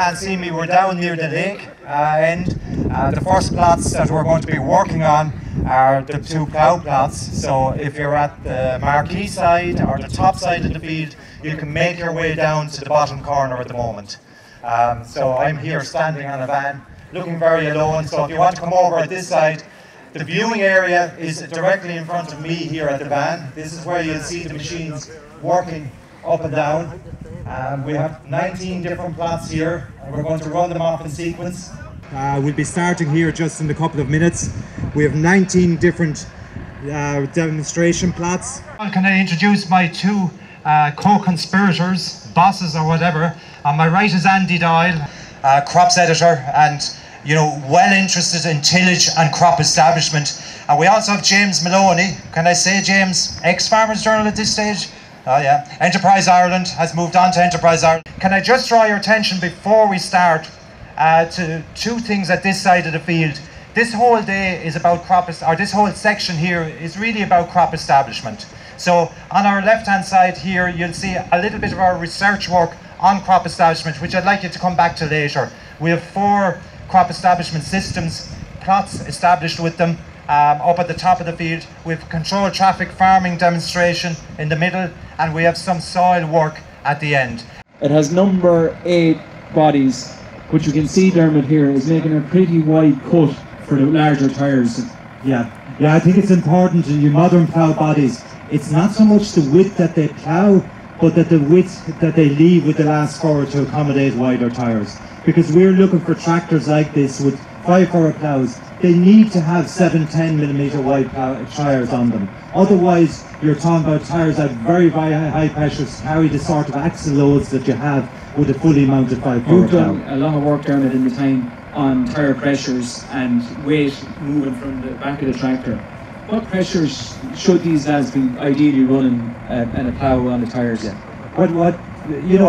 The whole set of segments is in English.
can't see me, we're down near the lake end. The first plots that we're going to be working on are the 2 plough plots. So if you're at the marquee side or the top side of the field, you can make your way down to the bottom corner at the moment. So I'm here standing on a van, looking very alone. So if you want to come over at this side, the viewing area is directly in front of me here at the van. This is where you'll see the machines working up and down. We have 19 different plots here, and we're going to run them off in sequence. We'll be starting here just in a couple of minutes. We have 19 different demonstration plots. Can I introduce my 2 co-conspirators, bosses or whatever. On my right is Andy Doyle, crops editor and well interested in tillage and crop establishment. And we also have James Maloney. Can I say James, ex-Farmers Journal at this stage? Oh yeah. Enterprise Ireland, has moved on to Enterprise Ireland. Can I just draw your attention before we start to 2 things at this side of the field. This whole day is about this whole section here is really about crop establishment. So on our left-hand side here, you'll see a little bit of our research work on crop establishment, which I'd like you to come back to later. We have 4 crop establishment systems, plots established with them up at the top of the field. We have controlled traffic farming demonstration in the middle, and we have some soil work at the end. It has number 8 bodies, which you can see Dermot here is making a pretty wide cut for the larger tyres. Yeah, I think it's important in your modern plough bodies, it's not so much the width that they plough, but that the width that they leave with the last forward to accommodate wider tyres. Because we're looking for tractors like this with 5-forward ploughs. They need to have 7-10mm wide tyres on them. Otherwise, you're talking about tyres at very, very high pressures carry the sort of axle loads that you have with a fully mounted 5-forward plough. You've done a lot of work, Dermot, in the time on tyre pressures and weight moving from the back of the tractor. What pressures should these lads be ideally running and a plough on the tyres? Yeah. What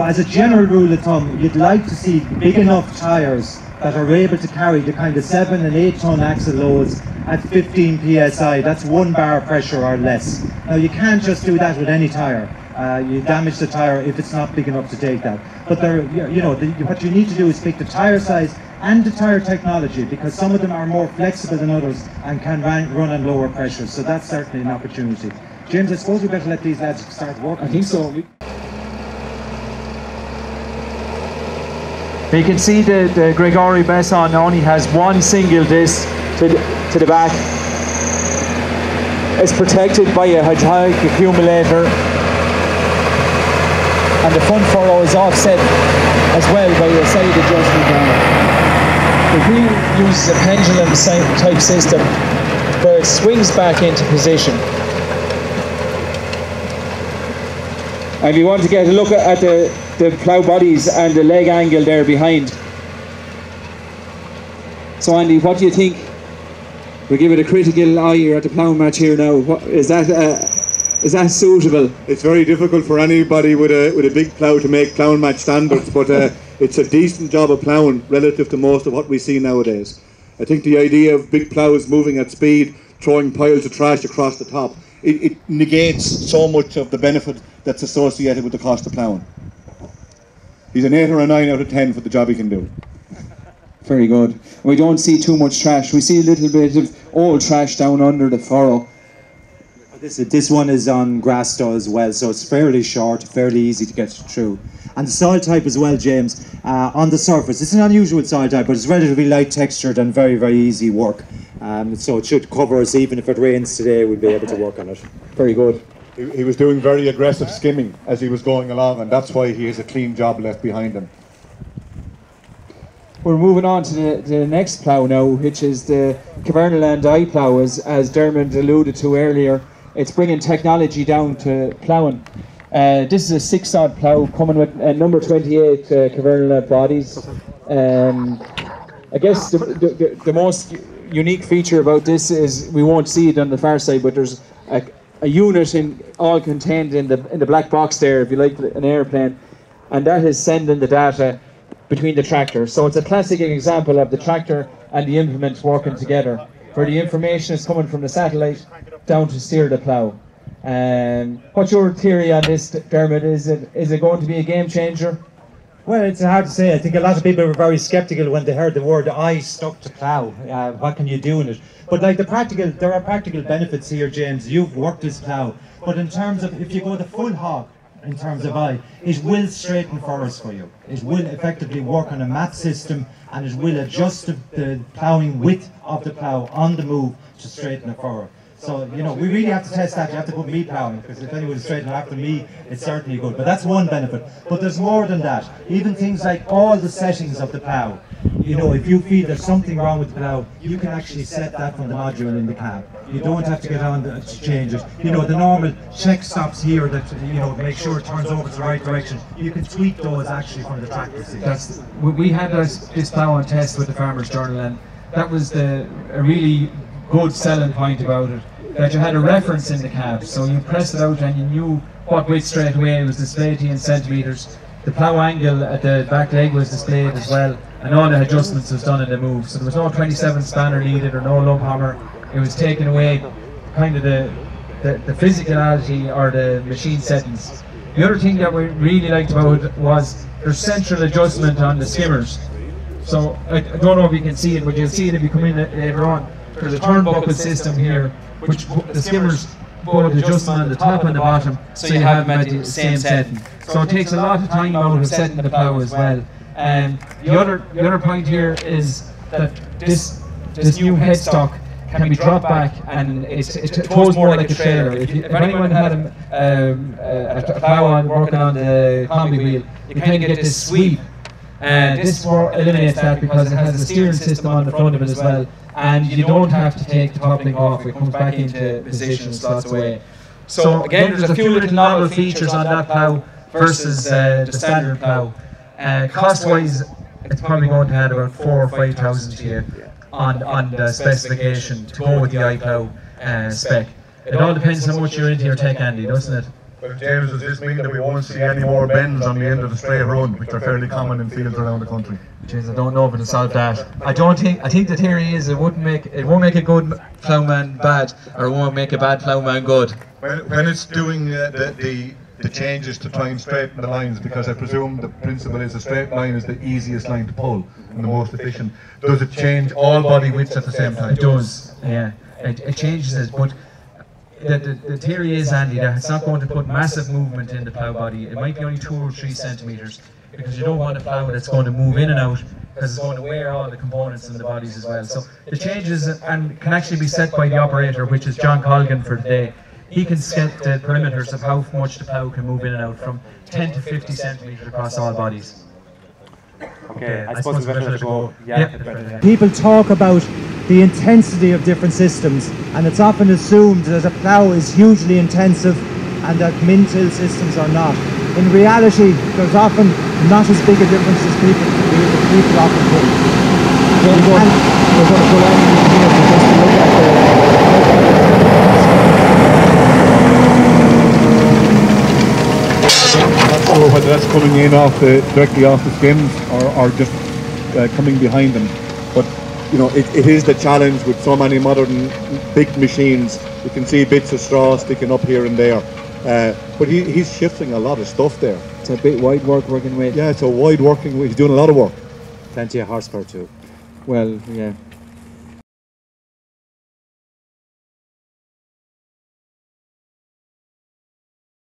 as a general rule of thumb, you'd like to see big enough tyres that are able to carry the kind of 7 and 8 ton axle loads at 15 psi. That's 1 bar pressure or less. Now you can't just do that with any tyre. You damage the tyre if it's not big enough to take that. But what you need to do is pick the tyre size and the tyre technology, because some of them are more flexible than others and can run on lower pressures. So that's certainly an opportunity. James, I suppose we better let these lads start working. I think so. You can see the Gregory Besson only has 1 single disc to the back. It's protected by a hydraulic accumulator, and the front furrow is offset as well by a side adjustment panel. The wheel uses a pendulum type system where it swings back into position. And if you want to get a look at the plough bodies and the leg angle there behind. So Andy, what do you think? We'll give it a critical eye here at the plough match here now. Is that suitable? It's very difficult for anybody with a big plough to make plough match standards, but it's a decent job of ploughing relative to most of what we see nowadays. I think the idea of big ploughs moving at speed, throwing piles of trash across the top, it negates so much of the benefit that's associated with the cost of ploughing. He's an 8 or a 9 out of 10 for the job he can do. Very good. We don't see too much trash. We see a little bit of old trash down under the furrow. This one is on grass stow as well, so it's fairly short, fairly easy to get through. And the soil type as well, James, on the surface, it's an unusual soil type, but it's relatively light textured and very, very easy work. So it should cover us, even if it rains today, we'll be able to work on it. Very good. He was doing very aggressive skimming as he was going along, and that's why he has a clean job left behind him. We're moving on to the next plough now, which is the Cavernaland I plough, as Dermot alluded to earlier. It's bringing technology down to ploughing. This is a 6-odd plough coming with number 28 Cavernaland bodies. I guess the most unique feature about this is we won't see it on the far side, but there's a unit all contained in the black box there, if you like, an airplane, and that is sending the data between the tractors. So it's a classic example of the tractor and the implement working together, where the information is coming from the satellite down to steer the plough. What's your theory on this, Dermot? Is it going to be a game changer? Well, it's hard to say. I think a lot of people were very sceptical when they heard the word "I stuck to plough." What can you do in it? But like there are practical benefits here, James. You've worked this plough, but in terms of if you go the full hog, in terms of it will straighten furrows for you. It will effectively work on a mat system, and it will adjust the ploughing width of the plough on the move to straighten a furrow. So, you know, we really have to test that. You have to put me ploughing, because if anyone's straightening after me, it's certainly good. But that's one benefit. But there's more than that. Even things like all the settings of the plough. You know, if you feel there's something wrong with the plough, you can actually set that from the module in the cab. You don't have to get on to change it. You know, the normal check stops here that, you know, make sure it turns over to the right direction. You can tweak those actually from the tractor seat. We had this plough on test with the Farmers Journal, and that was a really good selling point about it. That you had a reference in the cab, so you pressed it out and you knew what width straight away. It was displayed to you in centimetres. The plough angle at the back leg was displayed as well, and all the adjustments was done in the move. So there was no 27 spanner needed or no lump hammer. It was taking away kind of the physicality or the machine settings. The other thing that we really liked about it was there's central adjustment on the skimmers. So I don't know if you can see it, but you'll see it if you come in later on. There's a turnbuckle system here, which the skimmers both adjust on the top and the bottom, so you have them at the same setting. So it takes a lot of time out of setting the plough as well. And the other point here is that this new headstock can be dropped back, and it throws more like a trailer. If anyone had a plough on working on the combi wheel, you kind of get this sweep. And this eliminates that because it has a steering system on the front of it as well, and you don't have to take the coupling off. It comes back into position and slots away. So again, there's a few little novel features on that plough versus the standard plough. Cost-wise, it's probably going to add about 4,000 or 5,000 to you on the specification to go with the iPlough spec. It all depends how much you're into your tech, Andy, doesn't it? Well, James, does this mean that we won't see any more bends on the end of the straight run, which are fairly common in fields around the country? Jeez, I don't know if it'll solve that. I think the theory is it won't make a good ploughman bad, or it won't make a bad ploughman good. When it's doing the changes to try and straighten the lines, because I presume the principle is a straight line is the easiest line to pull and the most efficient. Does it change all body widths at the same time? It does, yeah. It changes it, but the theory is, Andy, that it's not going to put massive movement in the plough body. It might be only 2 or 3 centimetres, because you don't want a plough that's going to move in and out, because it's going to wear all the components in the bodies as well. So the changes and can actually be set by the operator, which is John Colgan for today. He can set the perimeters of how much the plough can move in and out, from 10 to 50 centimetres across all bodies. Okay, I suppose we better let it go. Yeah. People talk about the intensity of different systems, and it's often assumed that a plough is hugely intensive and that min-till systems are not. In reality, there's often not as big a difference as people often think. We're going to go on here to just look at Or whether that's coming in directly off the skims or just coming behind them. But you know, it is the challenge with so many modern big machines. You can see bits of straw sticking up here and there. But he's shifting a lot of stuff there. It's a bit wide working with. Yeah, it's a wide working. He's doing a lot of work. Plenty of horsepower too. Well, yeah.